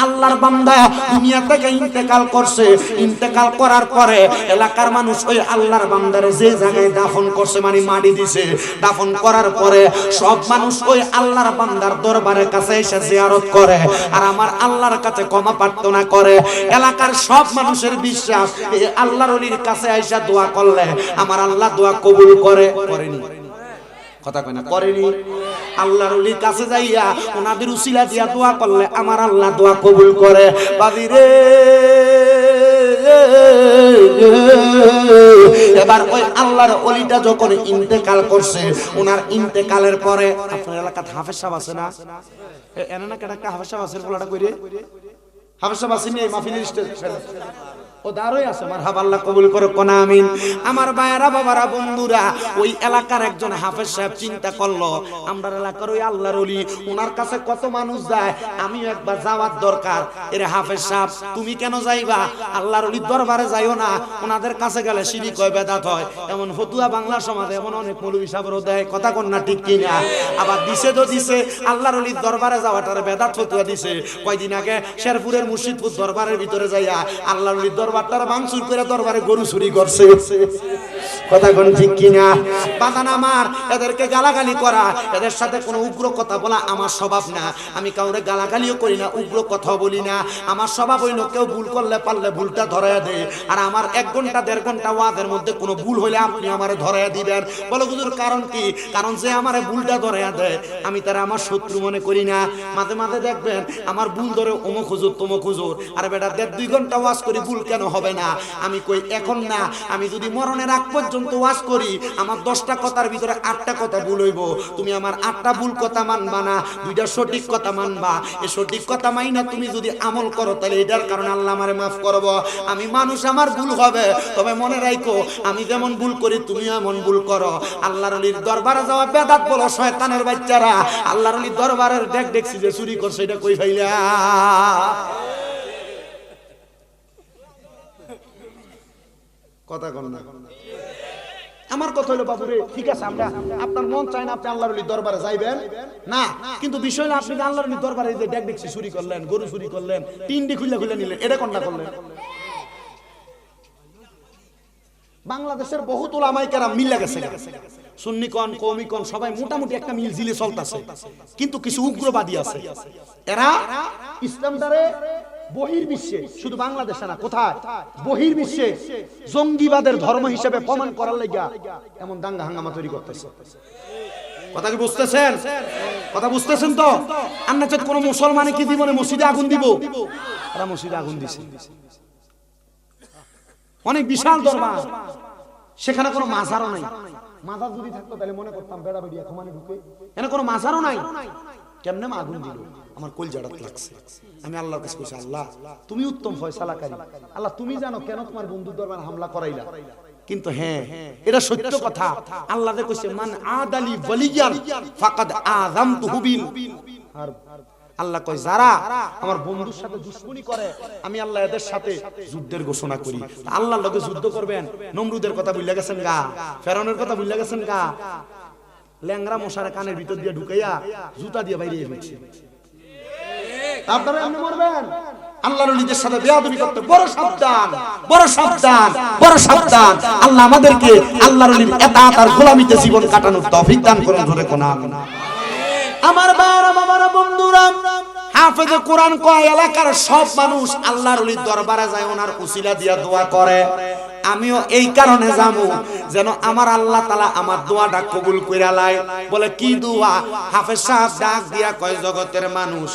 আল্লাহর বান্দা দুনিয়া থেকে ইন্তেকাল করছে, ইন্তেকাল করার পরে এলাকার মানুষ ওই আল্লাহর বান্দারে যে জায়গায় দাফন করছে মানে মাটি দিছে, দাফন করার পরে সব মানুষ ওই আল্লাহর বান্দার দরবারের কাছে এসে জিয়ারত করে আর আমার আল্লাহর কাছে ক্ষমা প্রার্থনা করে। এলাকার সব মানুষের বিশ্বাস এই আল্লাহর ওলির কাছে আইসা দোয়া করলে আমার আল্লাহ দোয়া কবুল করে। করেনি? কথা কয় না করেনি? আল্লাহর ওলির কাছে যাইয়া ওনাদের উসিলা দিয়া দোয়া করলে আমার আল্লাহ দোয়া কবুল করে। বাবি রে এবার ওই আল্লাহর ওলিটা যখন ইন্তেকাল করছে, ওনার ইন্তেকালের পরে আপনার এলাকাতে হাফেজ সাহেব আছে না? এনে না কেডা হাফেজ সাহেব আছে বলাটা কইরে? হাফেজ সাহেব আসেনি এই মাহফিলের স্টেজ ও দাঁড়াই আছে। মারহাবা, আল্লাহ কবুল করুক, কোন আমিন। আমার ভাইয়েরা বাবারা বন্ধুরা, ওই এলাকার একজন হাফেজ সাহেব চিন্তা করলো আমরা এলাকার ওই আল্লাহর ওলি, ওনার কাছে কত মানুষ যায়, আমিও একবার যাওয়ার দরকার। এরে হাফেজ সাহেব তুমি কেন যাইবা? আল্লাহর ওলির দরবারে যাইও না, ওনাদের কাছে গেলে শিরক হয়, বেদাত হয়। এমন ফতুয়া বাংলা সমাজে এমন অনেক মৌলভী সাহেবও দেয়, কথা কোন না ঠিক কিনা? আবার দিছে তো দিছে আল্লাহর ওলির দরবারে যাওয়াটার বেদাত ফতুয়া দিছে। কয়দিন আগে শেরপুরের মুর্শিদপুর দরবারের ভিতরে যাইয়া আল্লাহর ওলির দরবারটার ভাঙচুর করে দরবারে গরু চুরি করছে, কথা কোন ঠিক কিনা? বাদান আমার এদেরকে গালাগালি করা, এদের সাথে কোনো উগ্র কথা বলা আমার স্বভাব না। আমি কাউরে গালাগালিও করি না, উগ্র কথা বলি না। আমার স্বভাব হইল কেউ ভুল করলে পারলে ভুলটা ধরাইয়া দে। আর আমার 1 ঘন্টা 1.5 ঘন্টা ওয়াজের মধ্যে কোনো ভুল হইলে আপনি আমারে ধরাইয়া দিবেন। বলো হুজুর কারণ কি? কারণ যে আমারে ভুলটা ধরাইয়া দেয় আমি তারা আমার শত্রু মনে করি না। মাঝে মাঝে দেখবেন আমার ভুল ধরে অমুক হুজুর তমুক হুজুর, আরে বেটা 1.5-2 ঘন্টা ওয়াজ করি, ভুল কেন হবে না? আমি কই এখন না, আমি যদি মরণের আগ পর্যন্ত ওয়াজ করি আমার 10টা কথার ভিতরে 8টা কথা ভুল হইব, তুমি আমার 8টা ভুল কথা মানবা না, 2টা সঠিক কথা মানবা। এই সঠিক কথা মাইনা তুমি যদি আমল করো তাহলে এটার কারণে আল্লাহ আমারে মাফ করব। আমি মানুষ, আমার ভুল হবে, তবে মনে রাখো আমি যেমন ভুল করি তুমিও এমন ভুল করো। আল্লাহর ওলির দরবারে যাওয়া বেদাত বলো শয়তানের বাচ্চারা। আল্লাহর ওলির দরবারের দেখছি যে চুরি করছে, এটা কই ফাইলা? কথা কন না। আমার কথা হলো বাবুরে ঠিক আছে, আমরা আপনার মন চায় না আপনি আল্লাহর ওলির দরবারে যাইবেন না, কিন্তু বিষয় হলো আপনি আল্লাহর ওলির দরবারে যে দেখছি চুরি করলেন, গরু চুরি করলেন, টিন্ডি খুলে খুলে নিলেন, এটা কোনটা করলেন? বাংলাদেশের বহুত উলামায়ে কেরাম মিলে গেছে, সুন্নি কোন কওমি কোন সবাই মোটামুটি একটা মিল জিলে চলতেছে, কিন্তু কিছু উগ্রবাদী আছে, এরা ইসলামটারে বহির্বিশ্বে, শুধু বাংলাদেশে না, কোথায় বহির্বিশ্বে জঙ্গিবাদের ধর্ম হিসেবে প্রমাণ করার লাগা এমন দাঙ্গা হাঙ্গামা তৈরি করতেছে। কথা কি বুঝতেছেন? কথা বুঝতেছেন তো? আমরা যদি কোনো মুসলমানে কি জীবনে মসজিদে আগুন দিব, এরা মসজিদে আগুন দিছে। অনেক বিশাল দরবার, সেখানে কোনো মাজারও নাই। মাজার যদি থাকতো তাহলে মনে করতাম বেড়া বেড়িয়া ক্ষমানে ঢুকে, এখানে কোনো মাজারও নাই। কেমনে আগুন দিল? আমার কলজাটা লাগছে। আমি আল্লাহর কাছে কইছি, আল্লাহ তুমি উত্তম ফয়সালাকারী, আল্লাহ তুমি জানো কেন তোমার বন্ধুর দরবারে হামলা করাইলা। কিন্তু হ্যাঁ এটা সত্য কথা, আল্লাহ কইছে মান আদালি ওয়ালিয়ান ফাকাদ আযামতুহু বিল হারব। আল্লাহ কয় যারা আমার বন্ধুর সাথে দুশমনি করে আমি আল্লাহ এদের সাথে যুদ্ধের ঘোষণা করি। আল্লাহর লগে যুদ্ধ করবেন? নমরুদের কথা ভুলে গেছেন গা, ফেরাউনের কথা ভুলে গেছেন গা? ল্যাংরা মশার কানের ভিতর দিয়ে ঢুকাইয়া জুতা দিয়ে বাইরে ফেলছে। আপনারা এমনি মরবেন? আল্লাহর ওলিদের সাথে বেয়াদবি করতে বড় সাবধান, বড় সাবধান, বড় সাবধান। আল্লাহ আমাদেরকে আল্লাহর ওলির ইতাআত আর গোলামিতে জীবন কাটানোর তৌফিক দান করুন। ধরে কোন আমিন। আমার ভাইরা বাবারা বন্ধুরা, হাফেজে কোরআন কয় এলাকার সব মানুষ আল্লাহর ওলির দরবারে যায়, ওনার উসিলা দিয়া দোয়া করে। আমিও এই কারণে যাবো যেন আমার আল্লাহ তাআলা আমার দোয়াটা কবুল কইরা লয়। বলে কি দোয়া? হাফেজ সাহেব ডাক দিয়া কয় জগতের মানুষ,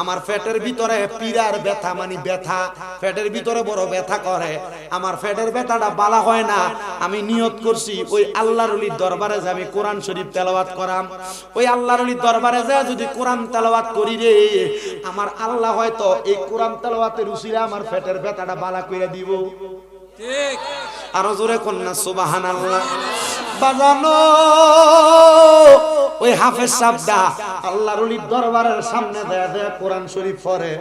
আমার পেটের ভিতরে পীড়ার ব্যথা, মানে ব্যথা, পেটের ভিতরে বড় ব্যথা করে, আমার পেটের ব্যথাটা বালা হয় না। আমি নিয়ত করছি ওই আল্লাহর ওলির দরবারে যাবি কোরআন শরীফ তেলাওয়াত করাম। ওই আল্লাহর ওলির দরবারে যায় যদি কোরআন তেলাওয়াত করি রে, আমার আল্লাহ হয়তো এই কোরআন তেলাওয়াতের উসিলা আমার পেটের ব্যথাটা বালা কইরা দিব। ঠিক, আরো জোরে কন্যা সুবহানাল্লাহ। বাজানো ওই হাফেজ সাহেবটা আল্লাহর ওলির দরবারের সামনে দেয়া দেয়া কোরআন শরীফ পড়ে।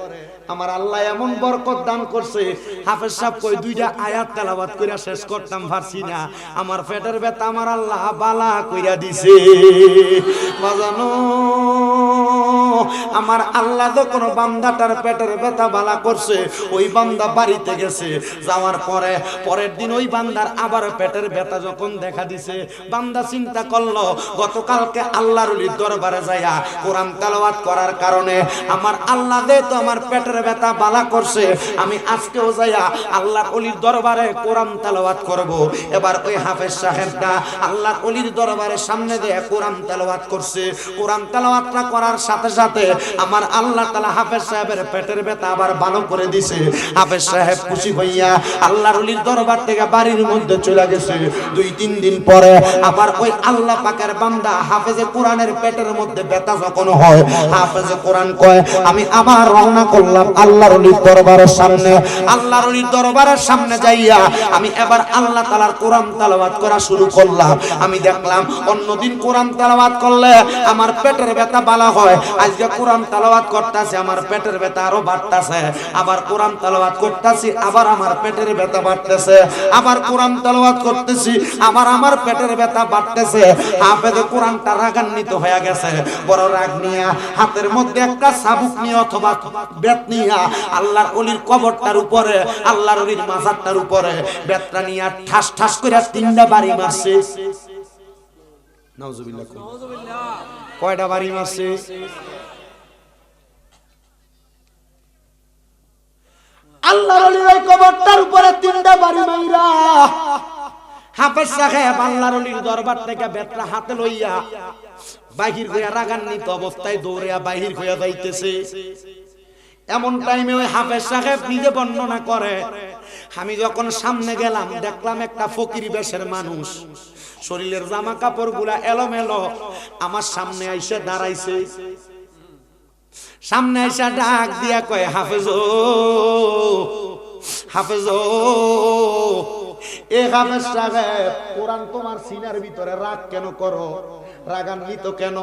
আমার আল্লাহ এমন বরকত দান করছে, হাফেজ সাহেব কই 2টা আয়াত তেলাওয়াত কইরা শেষ করতাম পারছি না, আমার পেটের ব্যথা আমার আল্লাহ বালা কইরা দিছে। বাজানো আমার আল্লাহ যখন বান্দাটার পেটের ব্যথা বালা করছে, ওই বান্দা বাড়িতে গেছে, যাওয়ার পরে পরের দিন ওই বান্দার আবার পেটের ব্যথা যখন দেখা দিছে, বান্দা চিন্তা করলো গতকালকে আল্লাহর ওলির দরবারে যাইয়া কোরআন তেলাওয়াত করার কারণে আমার আল্লাহ যেহেতু আমার পেটের ব্যথা বালা করছে, আমি আজকেও যাইয়া আল্লাহর ওলির দরবারে কোরআন তেলাওয়াত করব। এবার ওই হাফেজ সাহেবটা আল্লাহর ওলির দরবারে সামনে দিয়ে কোরআন তেলাওয়াত করছে। কোরআন তেলাওয়াতটা করার সাথে সাথে আমার আল্লাহ তাআলা হাফেজ সাহেবের পেটের ব্যথা আবার ভালো করে দিছে। হাফেজ সাহেব খুশি হইয়া আল্লাহর ওলির দরবার থেকে বাড়ির মধ্যে চলে গেছে। 2-3 দিন পরে আবার ওই আল্লাহ পাকের বান্দা হাফেজে কোরআনের পেটের মধ্যে ব্যথা যখন হয়, হাফেজে কোরআন কয় আমি আবার রওনা করলাম আল্লাহর ওলির দরবারের সামনে। আল্লাহর ওলির দরবারের সামনে যাইয়া আমি এবার আল্লাহ তাআলার কোরআন তেলাওয়াত করা শুরু করলাম। আমি দেখলাম অন্যদিন কোরআন তেলাওয়াত করলে আমার পেটের ব্যথা ভালো হয়, আজকে কোরআন তেলাওয়াত করতেছি আমার পেটের ব্যথা আরো বাড়তেছে। আবার কোরআন তেলাওয়াত করতেছি আবার আমার পেটের ব্যথা বাড়তেছে। আবার কোরআন তেলাওয়াত করতেছি আবার আমার পেটের ব্যথা বাড়তেছে। হাফেজে কোরআনটা রাগান্বিত হয়ে গেছে, বড় রাগ নিয়া হাতের মধ্যে একটা চাবুক নিয়ে অথবা বেত নিয়া আল্লাহর ওলির কবরটার উপরে, আল্লাহর ওলির মাজারটার উপরে বেতটা নিয়া ঠাস ঠাস করে 3টা বাড়ি মারছে। নাউজুবিল্লাহ। কয়টা বাড়ি মারছে? আল্লাহর ওলির ওই কবরটার উপরে 3টা বাড়ি মাইরা হাফেজ সাহেব আল্লাহর ওলির দরবার থেকে বেতটা হাতে লইয়া বাহির হইয়া রাগান্বিত অবস্থায় দৌড়িয়া বাহির হইয়া যাইতেছে। এমন টাইমে ওই হাফেজ সাহেব নিজে বর্ণনা করে, আমি যখন সামনে গেলাম দেখলাম একটা ফকির বেশের মানুষ, শরীরের জামা কাপড় গুলা এলোমেলো, আমার সামনে আইসা দাঁড়াইছে। সামনে আইসা ডাক দিয়া কয় হাফেজ ও, হাফেজ ও। এ হাফেজ সাহেব কোরআন তোমার সিনার ভিতরে রাগ কেন করো, রাগান্বিত কেন?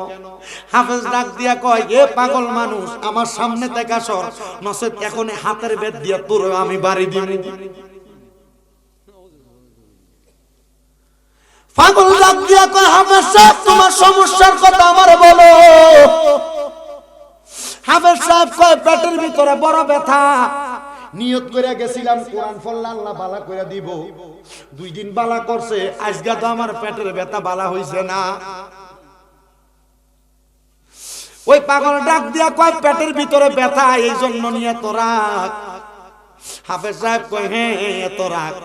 হাফেজ ডাক দিয়া কয় এ পাগল মানুষ আমার সামনে থেকে সর, নচেত এখন হাতের বেত দিয়া তোর আমি বাড়ি দিব। পাগল ডাক দিয়া কয় হাফেজ সাহেব তোমার সমস্যার কথা আমার বলো। হাফেজ সাহেব কয় পেটের ভিতরে বড় ব্যথা, নিয়ত করে গেছিলাম কোরআন পড়লে আল্লাহ বালা করে দিব, 2 দিন বালা করছে, আজকে তো আমার পেটের ব্যথা বালা হইছে না। ওই পাগল ডাক দিয়া কয় পেটের ভিতরে ব্যথা এই জন্য নিয়ে তো রাগ। হাফেজ সাহেব কয় হ্যাঁ এত রাগ।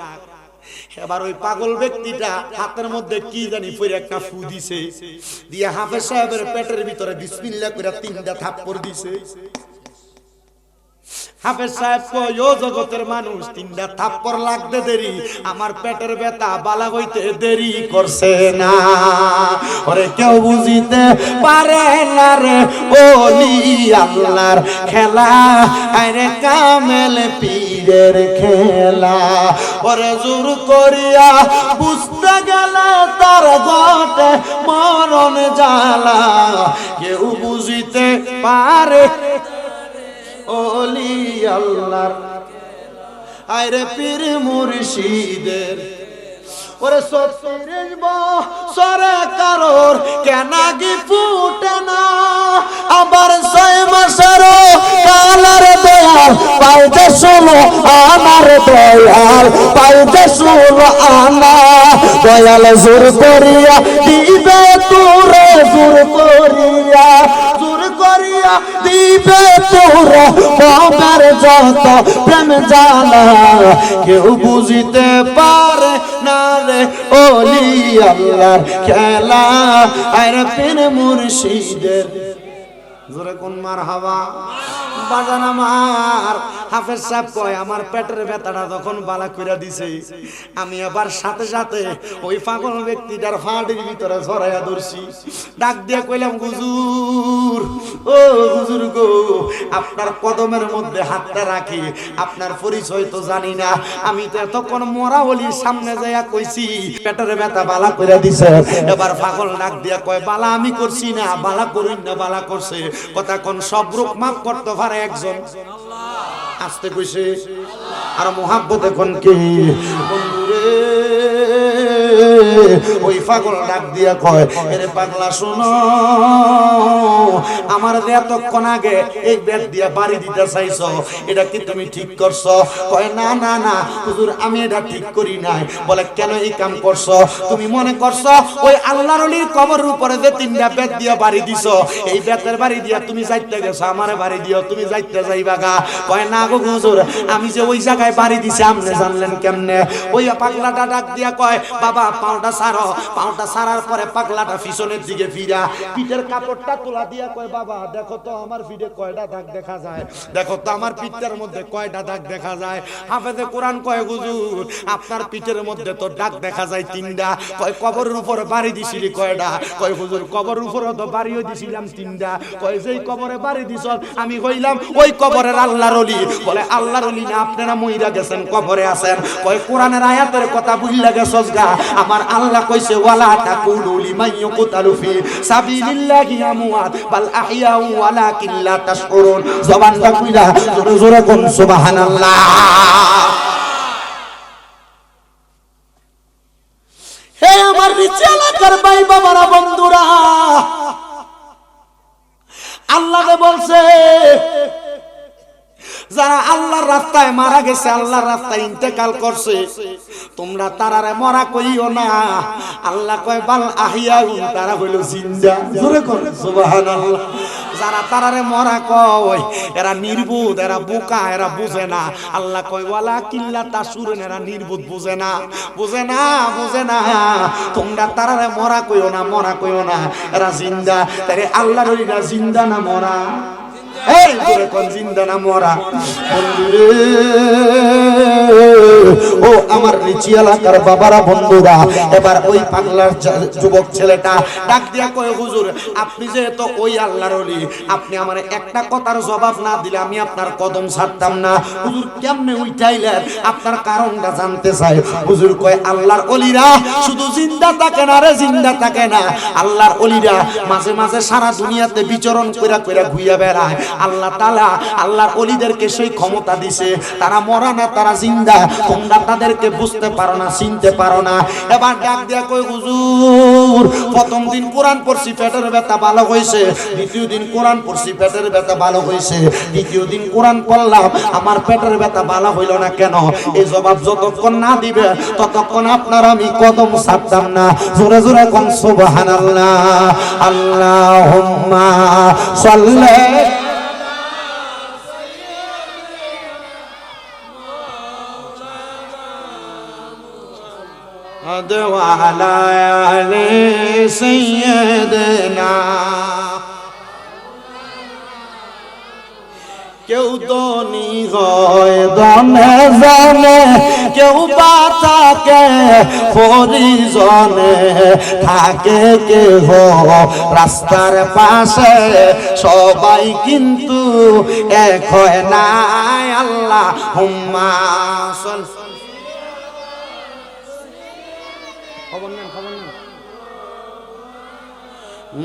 এবার ওই পাগল ব্যক্তিটা হাতের মধ্যে কি জানি পরে একটা ফু দিছে, দিয়ে হাফেজ সাহেবের পেটের ভিতরে বিসমিল্লাহ করে 3টা থাপ্পড় দিছে। হাফেজ সাহেব কয় ও জগতের মানুষ 3টা থাপ্পড় লাগতে দেরি, আমার পেটের ব্যথা বালা হইতে দেরি করছে না। ওরে কেউ বুঝিতে পারে না রে ওলি আল্লাহর খেলা, আরে কামেল পীরের খেলা। ওরে জোর করিয়া বুঝতে গেলে তার ঘটে মরণ জ্বালা, কেউ বুঝিতে পারে ওলি আল্লাহর আরে পীর মুর্শিদের। ওরে 36 বছরে কারোর কেনাগি ফুটে না, আবার 6 মাসেরও কালার দয়াল পাইতে শুনো আমার দয়াল, পাইতে শুনো আনা দয়াল জোর করিয়া দিবে তোরে, জোর করিয়া, জোর করিয়া দিবে তোরে বাবার যত প্রেম জানা, কেউ বুঝিতে পারে না রে ওলি আল্লাহর খেলা, আর পীর মুর্শিদের। জোরে কোন মারহাবা। বাজান আমার হাফেজ সাহেব কয় আমার পেটের ব্যথাটা যখন বালা কইরা দিছে, আমি আবার সাথে সাথে ওই পাগল ব্যক্তিটার ফাঁড়ির ভিতরে ছড়াইয়া ধরছি। ডাক দিয়ে কইলাম হুজুর, ও হুজুর গো, আপনার কদমের মধ্যে হাতটা রাখি, আপনার পরিচয় তো জানি না, আমি তো এতক্ষণ মরা ওলির সামনে যাইয়া কইছি পেটের ব্যথা বালা কইরা দিছে। এবার পাগল ডাক দিয়া কয় বালা আমি করছি না, বালা করিন না, বালা করছে। কথা কোন সব রোগ মাফ করতে পারে একজন আল্লাহ। আসতে কইছে আর মোহাব্বত এখন কি বন্ধুরে ওই পাগল ডাক দিয়া কয়, এরে পাগলা শোনো, আমার যে এতক্ষণ আগে এই ব্যাট দিয়া বাড়ি দিতে চাইছো, এটা কি তুমি ঠিক করছো? কয় না না না হুজুর, আমি এটা ঠিক করি নাই। বলে কেন এই কাম করছো? তুমি মনে করছো ওই আল্লাহর ওলির কবরের উপরে যে 3টা ব্যাট দিয়া বাড়ি দিছো, এই ব্যাটের বাড়ি দিয়া তুমি যাইতে গেছো, আমারে বাড়ি দিও, তুমি যাইতে যাইবা গা। কয় না গো হুজুর, আমি যে ওই জায়গায় বাড়ি দিছি আপনি জানলেন কেমনে? ওই পাগলাটা ডাক দিয়া কয়, বাবা পাউটা ছাড়ো। পাউটা ছাড়ার পরে পাগলাটা পিছনের দিকে ফিরা পিঠের কাপড়টা তোলা দিয়া কয়, বাবা দেখো তো আমার পিঠে কয়টা দাগ দেখা যায়, দেখো তো আমার পিঠের মধ্যে কয়টা দাগ দেখা যায়। হাফেজে কোরআন কয়, হুজুর আপনার পিঠের মধ্যে তো দাগ দেখা যায় 3টা। কয় কবরের উপরে বাড়ি দিছিলি কয়টা? কয় হুজুর কবরের উপরে তো বাড়িও দিছিলাম 3টা। কয় যেই কবরে বাড়ি দিছ আমি হইলাম ওই কবরের আল্লাহর ওলি। বলে আল্লাহর ওলি না, আপনারা মইরা গেছেন, কবরে আছেন। কয় কোরআনের আয়াতের কথা ভুইলা গেছস গা, আমার আল্লাহ কইছে ওয়ালা তাকুলু লিমান ইয়াকুতালু ফি সাবিলিল্লাহি আমওয়াত বাল আহইয়াউ ওয়ালাকিন লা তাশউরুন। জবানটা কইরা জোরে জোরে কোন সুবহানাল্লাহ। হে আমার নিচে এলাকার ভাই বাবারা বন্ধুরা, আল্লাহ বলছে যারা আল্লাহর রাস্তায় মারা গেছে, আল্লাহর রাস্তায় ইন্তেকাল করছে, তোমরা তারারে মরা কইও না। আল্লাহ কয় বাল আহিয়াউন, তারা হইল জিন্দা। জোরে কর সুবহানাল্লাহ। যারা তারারে মরা কয় এরা নির্বুধ, এরা বোকা, এরা বুঝে না। আল্লাহ কয় ওয়ালা কিল্লা তাসুরুন, এরা নির্বুধ, বুঝে না, বুঝে না, বুঝে না। তোমরা তারারে মরা কইও না, মরা কইও না, এরা জিন্দা। তারে আল্লাহর ওলিরা জিন্দা না মরা? এই জোরে কোন জিন্দা না মরা? বন্ধুরে ও আমার নিচি এলাকার বাবারা বন্ধুরা, এবার ওই পাগলার যুবক ছেলেটা ডাক দিয়া কয়, হুজুর আপনি যেহেতু ওই আল্লাহর ওলি, আপনি আমার একটা কথার জবাব না দিলে আমি আপনার কদম ছাড়তাম না। হুজুর কেমনে উঠাইলেন? আপনার কারণটা জানতে চাই। হুজুর কয় আল্লাহর ওলিরা শুধু জিন্দা থাকে না রে, জিন্দা থাকে না। আল্লাহর ওলিরা মাঝে মাঝে সারা দুনিয়াতে বিচরণ কইরা কইরা ঘুইয়া বেড়ায়। আল্লাহ তাআলা আল্লাহর ওলিদেরকে সেই ক্ষমতা দিছে, তারা মরা না, তারা জিন্দা। তোমরা তাদেরকে বুঝতে পারো না, চিনতে পারো না। এবার ডাক দিয়া কই, হুজুর প্রথম দিন কোরআন পড়ছি পেটের ব্যথা ভালো হইছে, দ্বিতীয় দিন কোরআন পড়ছি পেটের ব্যথা ভালো হইছে, তৃতীয় দিন কোরআন পড়লাম আমার পেটের ব্যথা ভালো হইল না কেন? এই জবাব যতক্ষণ না দিবে ততক্ষণ আপনার আমি কদম ছাড়তাম না। জোরে জোরে কোন সুবহানাল্লাহ। আল্লাহুম্মা সাল্লি ওয়ালা আলি সাইয়্যিদিনা। কেউ ধনী হয় ধনে জানে, কেউ বা থাকে পরিজনে, থাকে কেহ রাস্তার পাশে, সবাই কিন্তু এক হয় না। আল্লাহুম্মা সাল্লি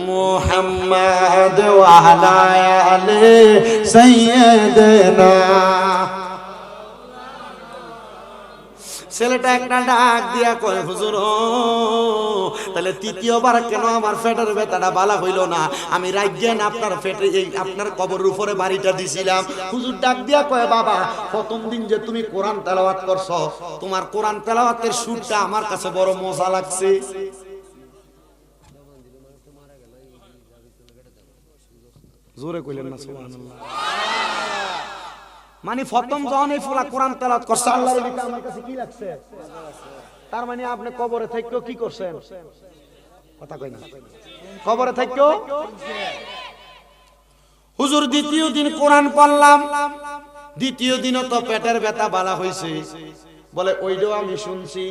মুহাম্মাদ ওয়া আলা আলি সাইয়্যিদিনা। ছেলেটা একটা ডাক দিয়া কয়, হুজুর তাহলে তৃতীয়বার কেন আমার পেটের ব্যথাটা ভালো হইল না? আমি রাজ্ঞেন আপনার পেটে এই আপনার কবরের উপরে বাড়িটা দিছিলাম। হুজুর ডাক দিয়া কয়, বাবা প্রথম দিন যে তুমি কোরআন তেলাওয়াত করছো, তোমার কোরআন তেলাওয়াতের সুরটা আমার কাছে বড় মজা লাগছে। জোরে কইলেন না সুবহানাল্লাহ। মানে প্রথম যখন এই ফুলা কোরআন তেলাওয়াত করছে, আল্লাহর ওলিটা আমার কাছে কি লাগছে? তার মানে আপনি কবরে থেকেও কি করছেন? কথা কই না, কবরে থেকেও। হুজুর দ্বিতীয় দিন কোরআন পড়লাম, দ্বিতীয় দিনও তো পেটের ব্যথা ভালো হইছে। বলে ওইটাও আমি শুনছি,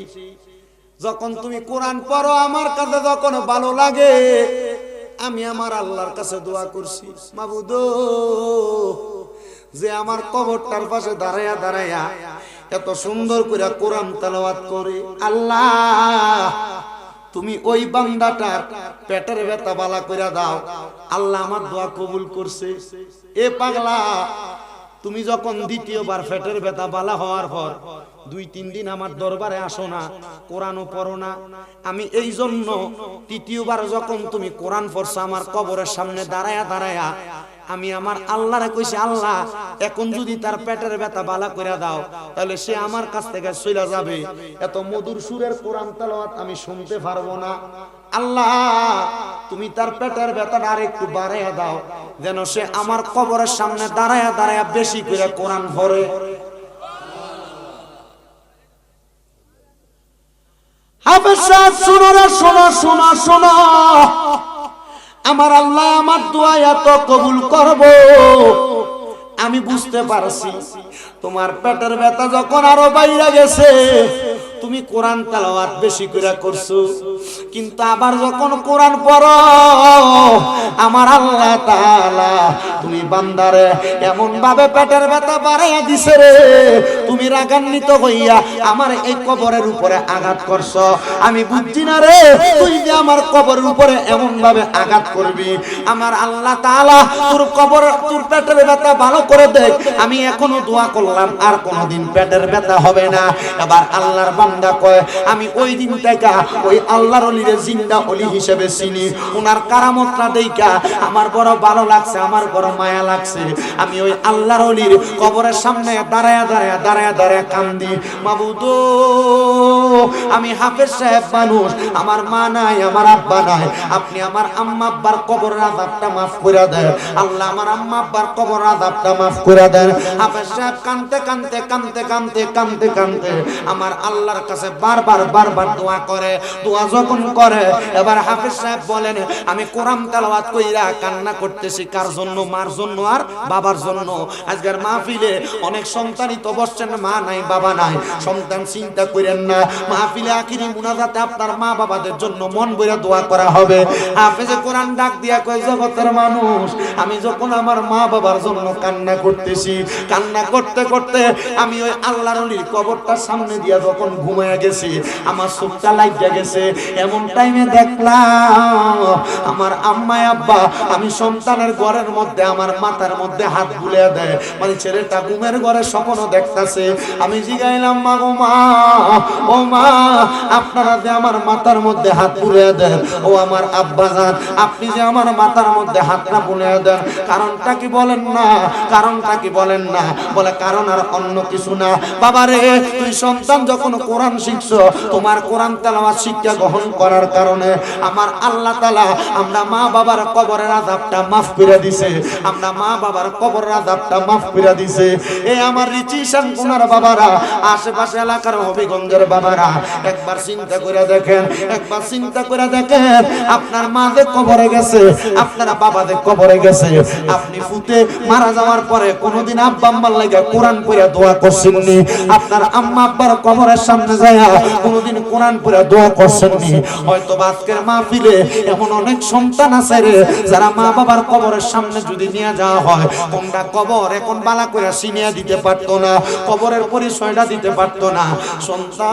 যখন তুমি কোরআন পড়ো আমার কাছে যখন ভালো লাগে, আমি আমার আল্লাহর কাছে দোয়া করছি, মাবুদ যে আমার কবরটার পাশে দাঁড়ায়া দাঁড়ায়া এত সুন্দর করে কোরআন তেলাওয়াত করে, আল্লাহ তুমি ওই বান্দাটার পেটের ব্যথা ভালো করে দাও। আল্লাহ আমার দোয়া কবুল করছে। এ পাগলা, তুমি যখন দ্বিতীয়বার পেটের ব্যথা ভালো হওয়ার পর 2-3 দিন আমার দরবারে আসো না, কোরআনও পড়ো না। আমি এই জন্য তৃতীয়বার যখন তুমি কোরআন পড়ছো আমার কবরের সামনে দাঁড়ায়া দাঁড়ায়া আমি আমার আল্লাহরে কইছি, আল্লাহ এখন যদি তার পেটের ব্যথা বালা করে দাও তাহলে সে আমার কাছ থেকে চলে যাবে, এত মধুর সুরের কোরআন তেলাওয়াত আমি শুনতে পারবো না। আল্লাহ তুমি তার পেটের ব্যথাটা আর একটু বাড়াইয়া দাও, যেন সে আমার কবরের সামনে দাঁড়ায়া দাঁড়ায়া বেশি করে কোরআন পড়ে। হাফেজ সাহেব শুনো রে, শোনো শোনো শোনো, আমার আল্লাহ আমার দোয়া এত কবুল করবো আমি বুঝতে পারছি। তোমার পেটের ব্যথা যখন আরো বাইরে গেছে তুমি কোরআন তেলাওয়াত বেশি করে করছো, কিন্তু আবার যখন কোরআন পড়ো আমার আল্লাহ তাআলা তুমি বান্দারে এমন ভাবে পেটের ব্যথা বাড়াইয়া দিছে রে, তুমি রাগান্বিত হইয়া আমার এই কবরের উপরে আঘাত করছো। আমি বুঝছি না রে, তুই যে আমার কবরের উপরে এমন ভাবে আঘাত করবি, আমার আল্লাহ তাআলা তোর কবর তোর পেটের ব্যথা ভালো করে দেখ। আমি এখনো দোয়া করলাম আর কোনোদিন পেটের ব্যথা হবে না। এবার আল্লাহর বান্দা কয়, আমি ওই দিন থেকে ওই আল্লাহর ওলিরে জিন্দা ওলি হিসেবে চিনি। ওনার কারামতটা দেখা আমার বড় ভালো লাগছে, আমার বড় মায়া লাগছে। আমি ওই আল্লাহর ওলির কবরের সামনে দাঁড়ায়া দাঁড়ায়া দাঁড়ায়া দাঁড়ায়া কান্দি, মাবুদ আমি হাফেজ সাহেব মানুষ, আমার মা নাই, আমার আব্বা নাই, আপনি আমার আম্মা আব্বার কবরের আযাবটা মাফ করে দেন। আল্লাহ আমার আম্মা আব্বার কবরের আযাবটা মাফ করে দেন। হাফেজ সাহেব কানতে কানতে কানতে কানতে কানতে কানতে আমার আল্লাহর কাছে বারবার বারবার দোয়া করে। দোয়া যখন করে এবার হাফেজ সাহেব বলেন, আমি কোরআন তেলাওয়াত কইরা কান্না করতেছি কার জন্য? মার জন্য আর বাবার জন্য। আজকের মাহফিলে অনেক সন্তানই তো বসছেন, মা নাই বাবা নাই, সন্তান চিন্তা করেন না, মাহফিলে আখিরি মুনাজাতে আপনার মা বাবাদের জন্য মন ভরে দোয়া করা হবে। হাফেজে কোরআন ডাক দিয়া কয়, জগতের মানুষ আমি যখন আমার মা বাবার জন্য কান্না করতেছি, কান্না করতে করতে আমি ওই আল্লাহর ওলির কবরটার সামনে দিয়া যখন ঘুমায়া গেছি আমার চোখটা লাগিয়া গেছে। এমন টাইমে দেখলাম আমার আম্মা আব্বা আমি সন্তানের ঘরের মধ্যে আমার মাথার মধ্যে হাত বুলিয়ে দেয়, মানে ছেলেটা ঘুমের ঘরে স্বপ্ন দেখতাছে। আমি জিগাইলাম, মা গো মা, ও মা আপনারা যে আমার মাথার মধ্যে হাত বুলিয়ে দেন, ও আমার আব্বা জান আপনি যে আমার মাথার মধ্যে হাতটা বুলিয়ে দেন, কারণটা কি বলেন না? কারণটা কি বলেন না? বলে কারণ আর অন্য কিছু না। বাবা রে, তুই সন্তান যখন কোরআন শিখছো, তোমার কোরআন তেলাওয়াত শিক্ষা গ্রহণ করার কারণে আমার আল্লাহ তাআলা আমরা মা বাবার কবরের আযাবটা মাফ করে দিছে, আমরা মা বাবার কবরের আযাবটা মাফ করে দিছে। এই আমার রিচিশন কোনার বাবারা, আশেপাশে এলাকার হবিগঞ্জের বাবারা, একবার চিন্তা করে দেখেন, একবার চিন্তা করে দেখেন, আপনার মা যে কবরে গেছে, আপনার বাবা যে কবরে গেছে, আপনি ফুতে মারা যাওয়ার পরে কোনোদিন আব্বা আম্মার লাগা কোরআন পড়ে দোয়া করছেননি? আপনার আম্মা আব্বার কবরের সামনে যায় কোনোদিন কোরআন পড়ে দোয়া করছেননি? হয়তো আজকের মাহফিলে এমন অনেক সন্তান আছে রে, যারা মা বাবার কবরের সামনে যদি নিয়ে যাওয়া হয়, কোনটা কবর এখন বালা করে চিনিয়ে দিতে পারতো না, কবরের পরিচয়টা দিতে পারতো না। সন্তান,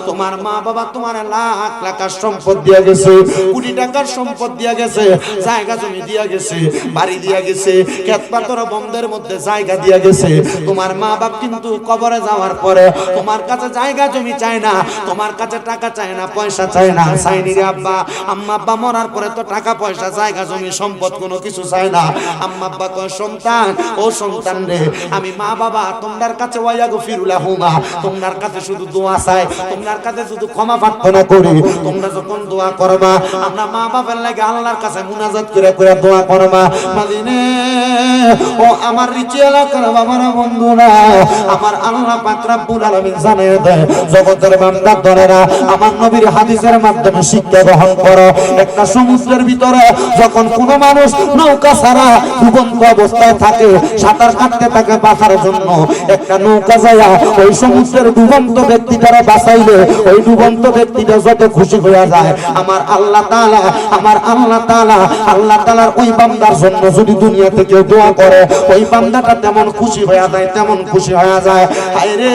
তোমার মা বাবা তোমার লাখ লাখ সম্পদ দিয়ে গেছে, কোটি টাকার সম্পদ দিয়ে গেছে, জায়গা জমি দিয়ে গেছে, বাড়ি দিয়ে গেছে, ক্ষেত পাথর বন্ধের মধ্যে জায়গা দিয়ে গেছে। তোমার মা বাপ কিন্তু কবরে যাওয়ার পরে তোমার কাছে জায়গা জমি চায় না, তোমার কাছে টাকা চায় না, পয়সা চায় না, চাইনি রে আব্বা। আম্মা আব্বা মরার পরে তো টাকা পয়সা জায়গা জমি সম্পদ কোনো কিছু চায় না। আম্মা আব্বা কয়, সন্তান ও সন্তান রে, আমি মা বাবা তোমার কাছে ওয়াইয়া গফিরুলাহুমা, তোমার কাছে শুধু দোয়া চাই, তোমার কাছে শুধু ক্ষমা প্রার্থনা করি। তোমরা যখন দোয়া করবা, আমরা মা বাবার লাগে আল্লাহর কাছে মুনাজাত করে করে দোয়া করবা। মাদিনে ও আমার রিচি এলাকার বাবারা, বন্ধুরা, আমার আল্লাহ পাক রব্বুল আলামিন জানিয়ে দেয়, জগতের বান্দা ধরেরা আমার নবীর হাদিসের মাধ্যমে শিক্ষা গ্রহণ করো। একটা সমুদ্রের ভিতরে যখন কোনো মানুষ নৌকা ছাড়া ডুবন্ত অবস্থায় থাকে, সাঁতার কাটতে থাকে বাঁচার জন্য, একটা নৌকা যায় ওই সমুদ্রের ডুবন্ত ব্যক্তিটারা বাঁচাইলে ওই ডুবন্ত ব্যক্তিটা যত খুশি হয়ে যায়, আমার আল্লাহ তাআলা, আমার আল্লাহ তাআলা, আল্লাহ তাআলার ওই বান্দার জন্য যদি দুনিয়া থেকে দোয়া করে, ওই বান্দাটা তেমন খুশি হয়ে যায়, তেমন খুশি হয়ে যায়। হায় রে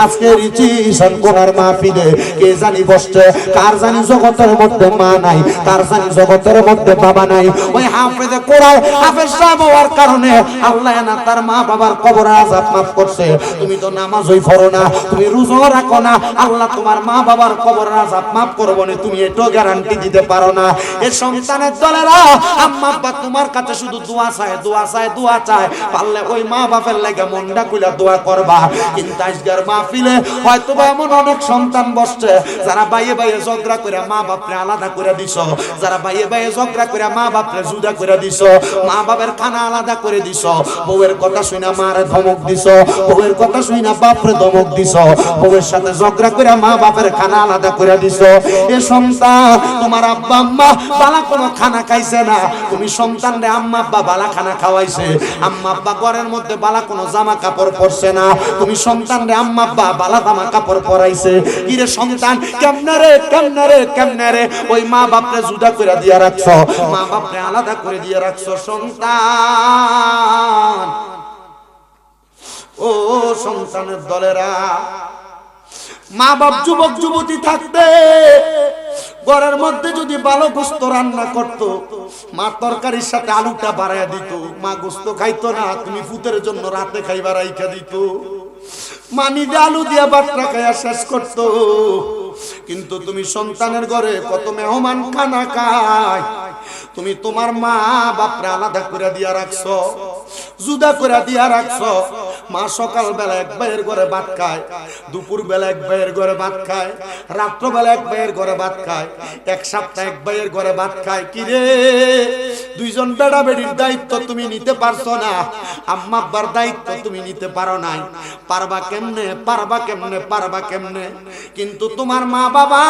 আজকে রিচিশন কোনার মাহফিলে কে জানি বসছে, কার জানি জগতের মধ্যে মা নাই, কার জানি জগতের মধ্যে বাবা নাই। ওই হাফেজে কোরআন হাফেজ সাহেব হওয়ার কারণে আল্লাহ না তার মা বাবার কবর আযাব মাফ করছে। তুমি তো নামাজই পড়ো না, তুমি রোজা রাখো না, আল্লাহ তোমার মা বাবার কবর আযাব মাফ করবে না, তুমি এটাও গ্যারান্টি দিতে পারো না। এই সন্তানের দলেরা আম্মা আব্বা তোমার কাছে শুধু দোয়া চায়, দোয়া চায়, দোয়া চায়। পারলে ওই মা বাপের লাগে মনটা খুলে দোয়া করবা। কিন্তু আজকের মাহফিলে হয়তো বা এমন অনেক সন্তান বসছে যারা বাইয়ে বাইয়ে ঝগড়া করে মা বাপরে আলাদা করে দিছো, যারা বাইয়ে বাইয়ে ঝগড়া করে মা বাপরে জুদা করে দিছো, মা বাপের খানা আলাদা করে দিছো, বউয়ের কথা শুনে মারে ধমক দিছো, বউয়ের কথা শুনে বাপরে ধমক দিছো, বউয়ের সাথে ঝগড়া করে মা বাপের খানা আলাদা করে দিছো। এ সন্তান তোমার আব্বা আম্মা বালা কোনো খানা খাইছে না, তুমি সন্তানরে আম্মা আব্বা বালা খানা খাওয়াইছে, আম্মা আব্বা ঘরের মধ্যে বালা কোনো জামা কাপড় পরছে না, তুমি সন্তানরে আম্মা আব্বা বালা জামা কাপড় পরাইছে। কিরে সন্তান কেমনে রে কেমনে রে কেমনে রে ওই মা বাপরে জুদা করে দিয়া রাখছো, মা বাপরে আলাদা করে দিয়ে রাখছো। সন্তান ও সন্তানের দলেরা, মা বাপ যুবক যুবতী থাকতে ঘরের মধ্যে যদি ভালো গোস্ত রান্না করতো, মা তরকারির সাথে আলুটা বাড়াইয়া দিত, মা গোস্ত খাইতো না, তুমি ফুতের জন্য রাতে খাইবার রাইখা দিত, মা নিজে আলু দিয়া বাট্টা খাইয়া শেষ করতো। কিন্তু তুমি সন্তানের ঘরে কত মেহমান খানা খায়, তুমি তোমার মা বাপরে আলাদা করে দিয়া রাখছো, জুদা করে দিয়া রাখছো। মা সকাল বেলা এক ভাইয়ের ঘরে ভাত খায়, দুপুর বেলা এক ভাইয়ের ঘরে ভাত খায়, রাত্র বেলা এক ভাইয়ের ঘরে ভাত খায়, এক সপ্তাহ এক ভাইয়ের ঘরে ভাত খায়। কি রে দুইজন বেড়া বেড়ির দায়িত্ব তুমি নিতে পারছো না, আম্মা আব্বার দায়িত্ব তুমি নিতে পারো নাই। পারবা কেমনে, পারবা কেমনে, পারবা কেমনে? কিন্তু তোমার মা বাবা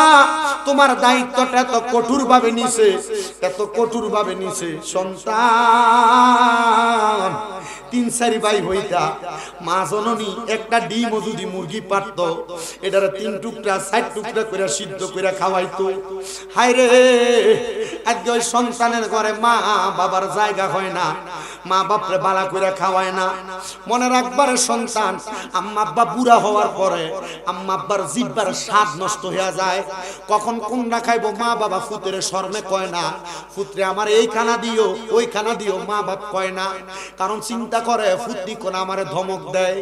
তোমার দায়িত্বটা এত কঠোর ভাবে নিছে, এত কঠোর ভাবে নিছে। সন্তান তিন চারি ভাই হইতা মা জননী একটা ডিম ও যদি মুরগি পারত, এটার তিন টুকরা চার টুকরা করে সিদ্ধ করে খাওয়াইতো। হায় রে আজকে ওই সন্তানের ঘরে মা বাবার জায়গা হয় না, মা বাপরে বালা করে খাওয়ায় না। মনে রাখবার সন্তান আম্মা আব্বা বুড়া হওয়ার পরে আম্মা আব্বার জিহ্বার স্বাদ নষ্ট হয়ে যায়। কখন কোনটা খাইবো মা বাবা ফুতের শর্মে কয় না, ফুতরে আমার এই খানা দিও ওই খানা দিও, মা বাপ কয় না, কারণ চিন্তা করে ফুতি কোন আমারে ধমক দেয়।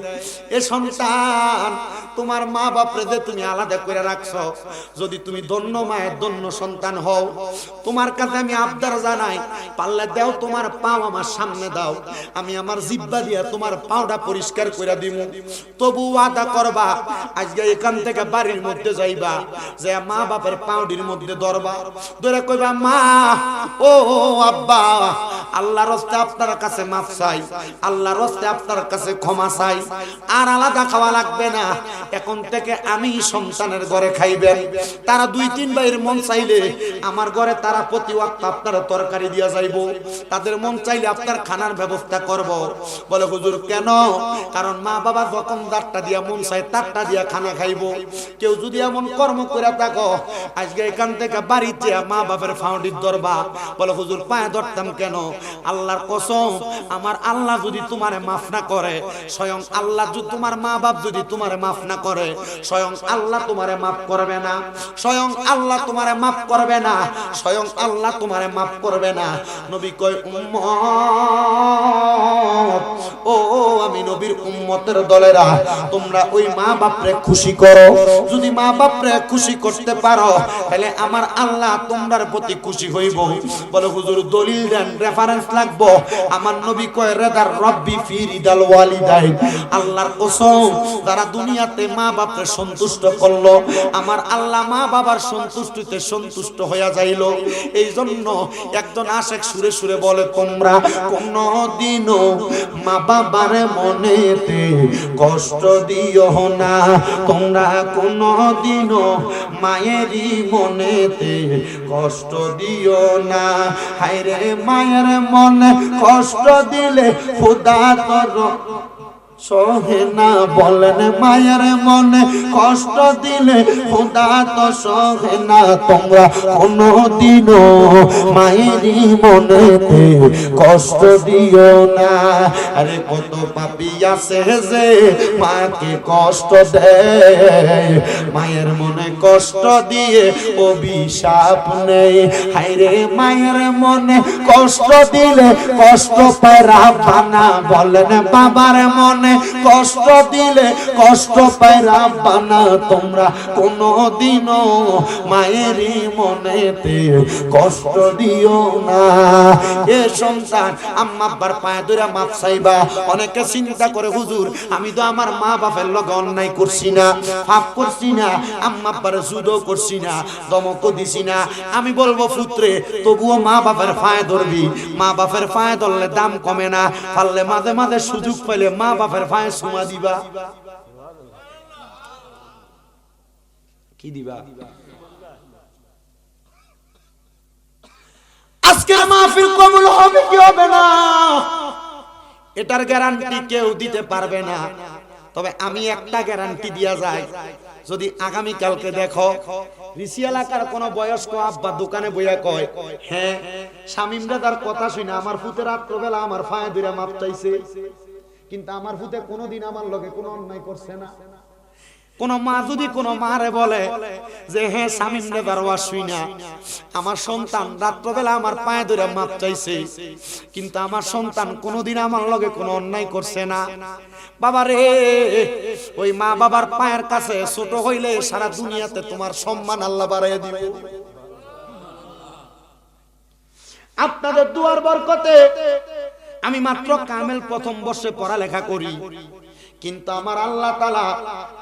এ সন্তান তোমার মা বাপরে যে তুমি আলাদা করে রাখছো, যদি তুমি ধন্য মায়ের ধন্য সন্তান হও, তোমার কাছে আমি আবদার জানাই, পারলে দাও তোমার পাও আমার সামনে দাও, আমি আমার জিহ্বা দিয়া তোমার পাওটা পরিষ্কার করে দিব। তবু ওয়াদা করবা আজকে এখান থেকে বাড়ির মধ্যে যাইবা, যে মা বাপের পাউডির মধ্যে ধরবা, ধরে কইবা মা ও আব্বা আল্লাহর রাস্তায় আপনার কাছে মাফ চাই, আল্লাহর রাস্তায় আপনার কাছে ক্ষমা চাই, আর আলাদা খাওয়া লাগবে না, এখন থেকে আমি সন্তানের ঘরে খাইবেন। তারা দুই তিন ভাইয়ের মন চাইলে আমার ঘরে তারা প্রতি ওয়াক্ত আপনার তরকারি দিয়া যাইব, তাদের মন চাইলে আপনার খানার ব্যবস্থা করব। বলে হুজুর কেন? কারণ মা বাবা যখন যারটা দিয়া মন চাই তারটা দিয়া খানা খাইব। কেউ যদি এমন কর্ম করে থাকো আজকে এখান থেকে বাড়িতে মা বাপের ফাউন্ডির ধরবা। বলে হুজুর পায়ে ধরতাম কেন? আল্লাহর কসম আমার আল্লাহ যদি তোমারে মাফ না করে, স্বয়ং আল্লাহ যদি তোমার মা বাপ যদি তোমারে মাফ না করে, স্বয়ং আল্লাহ তোমারে মাফ করবে না, স্বয়ং আল্লাহ তোমারে মাফ করবে না, স্বয়ং আল্লাহ তোমারে মাফ করবে না। নবী কয় উম্মত ও আমি নবীর উম্মতের দলেরা, তোমরা ওই মা বাপরে খুশি করো। যদি মা বাপরে খুশি করতে পারো তাহলে আমার আল্লাহ তোমার প্রতি খুশি হইব। বলে হুজুর দলিল দেন, রেফারেন্স লাগবো। আমার নবী কয় রেদার রব্বি ফি রিদাল ওয়ালিদাইন, আল্লাহর কসম যারা দুনিয়াতে মা বাপরে সন্তুষ্ট করলো, আমার আল্লাহ মা বাবার সন্তুষ্টিতে সন্তুষ্ট হইয়া যাইল। এই জন্য একজন আশেক সুরে সুরে বলে, তোমরা কোনদিনও মা বাবার মনেতে কষ্ট দিও না, তোমরা কোনদিনও মায়েরই মনেতে কষ্ট দিও না। হায়রে মায়ের মনে কষ্ট দিলে খোদা তোর সহে না বলেন মায়ের মনে কষ্ট দিলে খোদা তো সহে না তোমরা কোনদিনও মায়েরই মনেতে কষ্ট দিও না আরে কত পাপী আছে যে মাকে কষ্ট দেয় মায়ের মনে কষ্ট দিয়ে অভিশাপ নেই হায়রে মায়ের মনে কষ্ট দিলে কষ্ট পায় রাব্বানা বলেন বাবার মনে কষ্ট দিলে কষ্ট পায় রাব্বানা তোমরা কোনদিনও মায়েরই মনেতে কষ্ট দিও না এ সন্তান আম্মা আব্বার পায়ে ধরে মাপ চাইবা অনেকে চিন্তা করে হুজুর আমি তো আমার মা বাপের লগে অন্যায় করছি না পাপ করছি না আম্মা আব্বার জুদো করছি না দমকও দিছি না আমি বলবো পুত্রে তবুও মা বাপের পায়ে ধরবি মা বাপের পায়ে ধরলে দাম কমে না পারলে মাঝে মাঝে সুযোগ পেলে মা বাপের পায়ে চুমা দিবা কি দিবা আজকের মাহফিল কবুল হবে কি হবে না এটার গ্যারান্টি কেউ দিতে পারবে না তবে আমি একটা গ্যারান্টি দিয়া যায় যদি আগামী কালকে দেখো ঋষি এলাকার কোন বয়স্ক আব্বা দোকানে বইয়া কয় হ্যাঁ শামিমরা তার কথা শুনে আমার ফুতে রাত্রবেলা আমার ফায়ে ধরে মাপ চাইছে কিন্তু আমার ফুতে কোনোদিন আমার লগে কোনো অন্যায় করছে না কোন মা যদি কোন মারে বলে যে হ্যাঁ শামিম রে বারবার শুই না আমার সন্তান রাত্রবেলা আমার পায়ে ধরে মাপ চাইছে কিন্তু আমার সন্তান কোনোদিন আমার লগে কোনো অন্যায় করছে না বাবা রে ওই মা বাবার পায়ের কাছে ছোট হইলে সারা দুনিয়াতে তোমার সম্মান আল্লাহ বাড়াইয়া দিবে আপনাদের দুয়ার বরকতে আমি মাত্র কামেল প্রথম বর্ষে পড়ালেখা করি কিন্তু আমার আল্লাহ তাআলা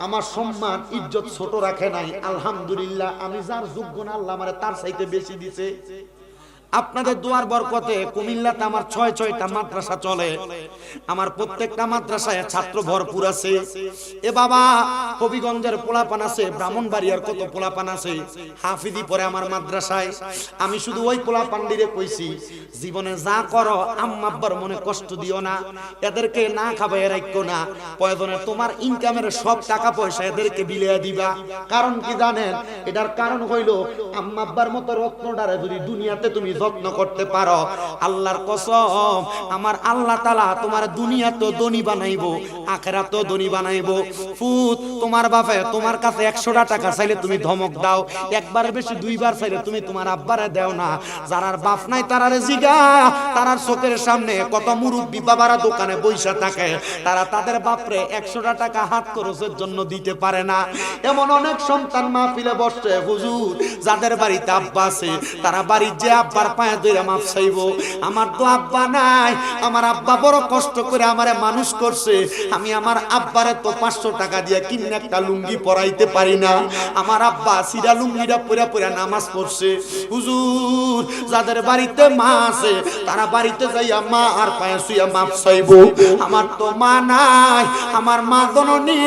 আমার সম্মান ইজ্জত ছোট রাখে নাই আলহামদুলিল্লাহ আমি যার যোগ্য না আল্লাহ আমারে তার চাইতে বেশি দিয়েছে আপনাদের দুয়ার বরকতে কুমিল্লাতে আমার ৬টা মাদ্রাসা চলে আমার প্রত্যেকটা মাদ্রাসায় ছাত্র ভরপুর আছে এ বাবা কবিগঞ্জের পোলাপান আছে ব্রাহ্মণবাড়িয়ার কত পোলাপান আছে হাফিজি পড়ে আমার মাদ্রাসায় আমি শুধু ওই পোলাপান্ডিরে কইছি জীবনে যা করো আম্মা আব্বার মনে কষ্ট দিও না এদেরকে না খাবাই রাখো না প্রয়োজনে তোমার ইনকামের সব টাকা পয়সা এদেরকে বিলিয়ে দিবা কারণ কি জানেন এটার কারণ হইল আম্মা আব্বার মতো রত্নটারে যদি দুনিয়াতে তুমি যত্ন করতে পারো আল্লাহর কসম আমার আল্লাহ তাআলা তোমার দুনিয়াতেও ধনী বানাইবো আখিরাতেও ধনী বানাইবো ফুত তোমার বাপে তোমার কাছে 100টা টাকা চাইলে তুমি ধমক দাও একবার বেশি দুইবার চাইলে তুমি তোমার আব্বারে দাও না যারার বাপ নাই তারারে জিগা তারার চোখের সামনে কত মুরব্বি বাবারা দোকানে বইসা থাকে তারা তাদের বাপরে 100টা টাকা হাত খরচের জন্য দিতে পারে না এমন অনেক সন্তান মাহফিলে বসে হুজুর যাদের বাড়িতে আব্বা আছে তারা বাড়ির যে আব্বার পায়ে ধরে মাপ চাইবো আমার তো আব্বা নাই আমার আব্বা বড় কষ্ট করে আমারে মানুষ করছে আমি আমার আব্বারে তো 500 টাকা দিয়ে কিনে একটা লুঙ্গি পরাইতে পারি না আমার আব্বা সিরা লুঙ্গিটা পরে পরে নামাজ পড়ছে হুজুর যাদের বাড়িতে মা আছে তারা বাড়িতে যাইয়া মা আর পায়ে শুইয়া মাপ চাইবো আমার তো মা নাই আমার মা জননী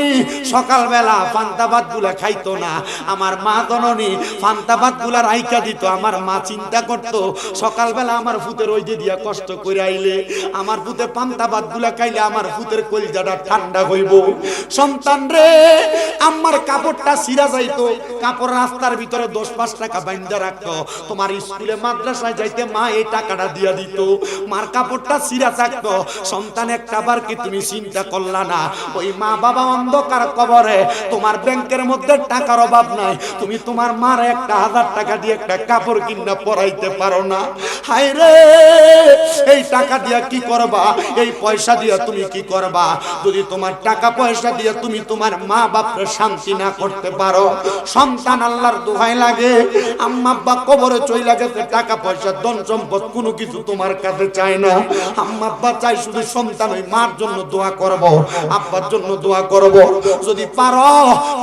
সকালবেলা পান্তা ভাত গুলা খাইতো না আমার মা জননী পান্তা ভাত গুলা রাইখা দিত আমার মা চিন্তা করতো সকালবেলা আমার ভূতের ওই যে দিয়া কষ্ট করে আইলে আমার ভূতে পান্তা ভাত গুলা খাইলে আমার ভূতের কলিজাটা ঠান্ডা হইব সন্তান রে আমার কাপড়টা ছিঁড়া যাইতো কাপড় রাস্তার ভিতরে 10-5 টাকা বাইন্ধা রাখতো তোমার স্কুলে মাদ্রাসায় যাইতে মা এই টাকাটা দিয়া দিত মার কাপড়টা ছিঁড়া থাকতো সন্তান একটা বার কি তুমি চিন্তা করলা না ওই মা বাবা অন্ধকার কবরে তোমার ব্যাংকের মধ্যে টাকার অভাব নাই তুমি তোমার মার 1000 টাকা দিয়ে একটা কাপড় কিনা পরাইতে পারো না হায় রে এই টাকা দিয়া কি করবা এই পয়সা দিয়া তুমি কি করবা যদি তোমার টাকা পয়সা দিয়া তুমি তোমার মা বাপের শান্তি না করতে পারো সন্তান আল্লাহর দোহাই লাগে আম্মা আব্বা কবরে চইলা গেছে টাকা পয়সা ধন সম্পদ কোনো কিছু তোমার কাছে চায় না আম্মা আব্বা চাই শুধু সন্তান ওই মার জন্য দোয়া করব আব্বার জন্য দোয়া করব যদি পারো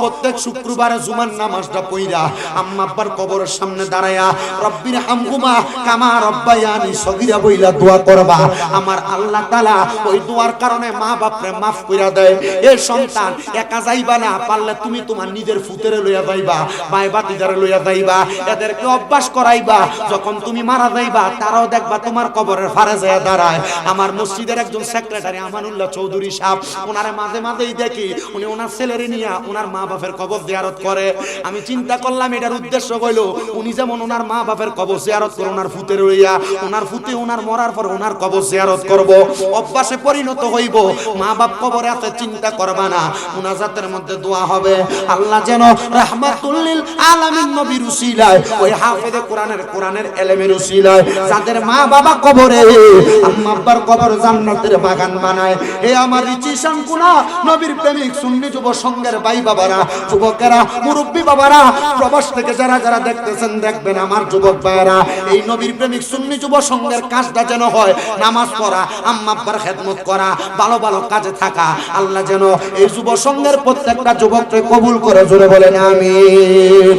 প্রত্যেক শুক্রবারে জুমার নামাজটা পড়া আম্মা আব্বার কবরের সামনে দাঁড়ায়া রব্বির হামহুমা কামা রব্বায়ানি সগীরা বইলা দোয়া করবা। আমার আল্লাহ তাআলা ওই দোয়ার কারণে মা বাপরে মাফ কইরা দেয়। এই সন্তান একা যাইবা না, পারলে তুমি তোমার নিজের ফুতেরে লইয়া যাইবা, ভাই ভাতিজারে লইয়া যাইবা, এদেরকে অভ্যাস করাইবা। যখন তুমি মারা যাইবা তারাও দেখবা তোমার কবরের ফারে যায় দাঁড়ায়। আমার মসজিদের একজন সেক্রেটারি আমানুল্লাহ চৌধুরী সাহেব, ওনারে মাঝে মাঝেই দেখি উনি ওনার ছেলেরে নিয়ে ওনার মা বাপের কবর জিয়ারত করে। আমি চিন্তা করলাম এটার উদ্দেশ্য হইল উনি যেমন ওনার মা বাপের কবর জিয়ারত করে ওনার ফুতে রইয়া, ওনার ফুতে ওনার মরার পর ওনার কবর জিয়ারত করব, অভ্যাসে পরিণত হইব। মা বাপ কবরে আছে চিন্তা করবা না, মুনাজাতের মধ্যে দোয়া হবে আল্লাহ যেন রাহমাতুল লিল আলামিন নবীর উসিলায়, ওই হাফেজে কোরআনের এলেমের উসিলায় যাদের মা বাবা কবরে, আম্মা আব্বার কবর জান্নাতের বাগান বানায়। হে আমার রিচিশন কুনা নবীর প্রেমিক সুন্নি যুব সংঘের ভাই বাবারা, যুবকেরা, মুরব্বী বাবারা, প্রবাস থেকে যারা যারা দেখতেছেন দেখবেন আমার যুবক ভাইরা, এই নবীর প্রেমিক সুন্নি যুব সংঘের কাজটা যেন হয় নামাজ পড়া, আম্মা আব্বার খেদমত করা, ভালো ভালো কাজে থাকা। আল্লাহ যেন এই যুব সংঘের প্রত্যেকটা যুবককে কবুল করে, জোরে বলেন আমিন।